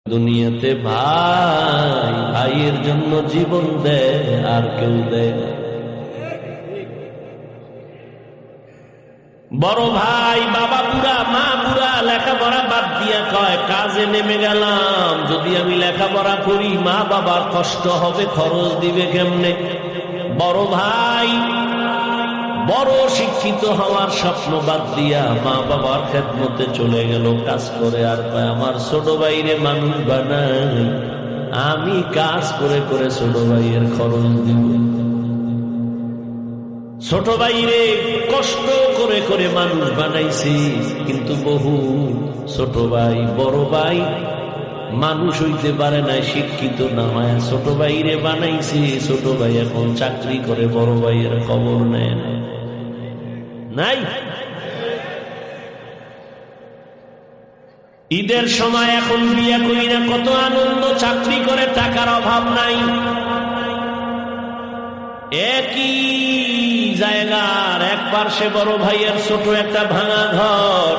দুনিয়াতে ভাই ভাইয়ের জন্য জীবন দেয় আর কেউ দেয় না। বড় ভাই বাবা বুড়া মা বুড়া লেখাপড়া বাদ দিয়া কয় কাজে নেমে গেলাম, যদি আমি লেখাপড়া করি মা বাবার কষ্ট হবে, খরচ দিবে কেমনে। বড় ভাই বড় শিক্ষিত হওয়ার স্বপ্ন বাদ দিয়া মা বাবার খেদমতে চলে গেল কাজ করে, আর কয় আমার ছোট ভাইরে মানুষ বানাই, আমি কাজ করে করে ছোট ভাইয়ের খরচ দিব। ছোট ভাইরে কষ্ট করে করে মানুষ বানাইছি, কিন্তু বহু ছোট ভাই বড় ভাই মানুষ হইতে পারে না, শিক্ষিত না হয় ছোট ভাইরে বানাইছি। ছোট ভাই এখন চাকরি করে, বড় ভাইয়ের খবর নেয় না। নাই ঈদের সময় এখন বিয়ে করি না, কত আনন্দ, চাকরি করে টাকার অভাব নাই। একই জায়গার এক পার্শ্বে বড় ভাইয়ের ছোট একটা ভাঙা ঘর,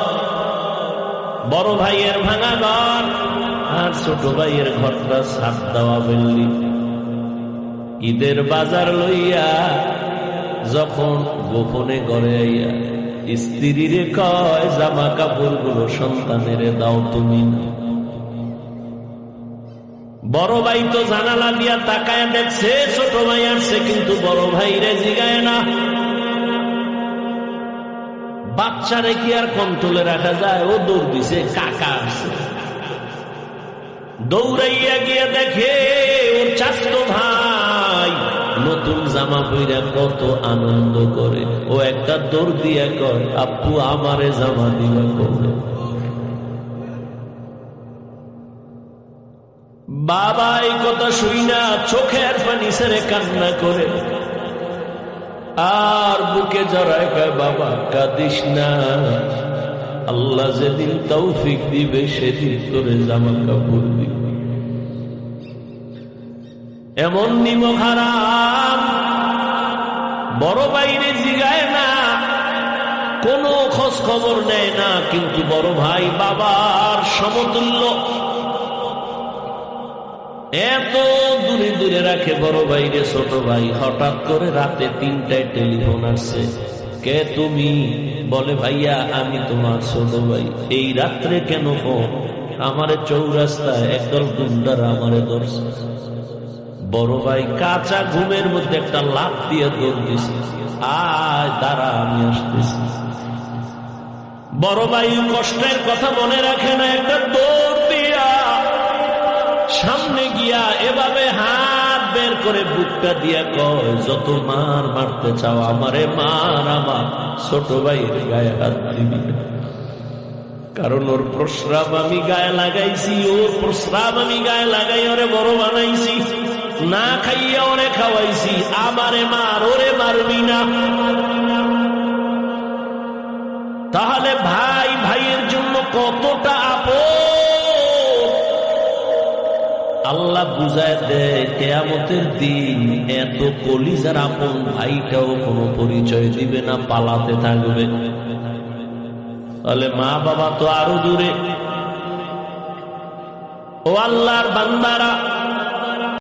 বড় ভাইয়ের ভাঙা ঘর আর ছোট ভাইয়ের ঘরটা ছাদ দেওয়া বিল্ডিং। ঈদের বাজার লইয়া যখন গোপনে ঘরে আইয়া স্ত্রীরে কয় জামা কাপড় গুলো সন্তানের দাও তুমি না। বড় ভাই তো জানালা দিয়া তাকায় দেখছে ছোট ভাই আসছে, কিন্তু বড় ভাইরে জিগায় না। বাচ্চারে কি আর কন্ট্রোলে রাখা যায়? ও দৌড় দিছে, কাকা আসছে। দৌড়াইয়া গিয়ে দেখে ওর চাচতো ভাই নতুন জামা পইরা কত আনন্দ করে। ও একটা দৌড় দিয়া কয় আপু আমারে জামা দিবা কবে? বাবা এই কথা শুই না চোখের পানি ছেড়ে কান্না করে, আর বুকে জড়ায় কয় বাবা কাঁদিস না, আল্লাহ যেদিন তৌফিক দিবে সেদিন তোরে জামা কাপড় দিবে। এমন নিমক হারাম বড় বাইরে জিগায় না, কোনো খোঁজ খবর নেয় না, কিন্তু বড় ভাই বাবার সমতুল্য, এত দূরে দূরে রাখে বড় ভাইরে ছোট ভাই। হঠাৎ করে রাতে 3টায় টেলিফোন আসছে, কে তুমি? বলে ভাইয়া আমি তোমার ছোট ভাই। এই রাত্রে কেন ফোন? আমারে চৌরাস্তায় একদল গুন্ডারা আমারে ধরছে। বড় ভাই কাঁচা ঘুমের মধ্যে একটা লাফ দিয়ে দৌড় দিছে, আয় দাঁড়া আমি আসতেছি। বড় ভাই কষ্টের কথা মনে রাখে না, একটা দৌড় দিয়া সামনে গিয়া এভাবে হাত বের করে বুকটা দিয়া কয় যত মার মারতে চাও আমারে মার, আমার ছোট ভাইয়ের গায়ে হাত দিবি না। কারণ ওর প্রস্রাব আমি গায়ে লাগাইছি, ওর প্রস্রাব আমি গায়ে লাগাই ওরে বড় বানাইছি, না খাইয়া ওরে খাওয়াইছি, আমারে মার, ওরে মারবি না। তাহলে ভাই ভাইয়ের জন্য কতটা আপন আল্লাহ বুঝায় দেয়। কিয়ামতের দিন এত কলিজার আপন ভাইটাও কোনো পরিচয় দিবে না, পালাতে থাকবে। তাহলে মা বাবা তো আরো দূরে। ও আল্লাহর বান্দারা,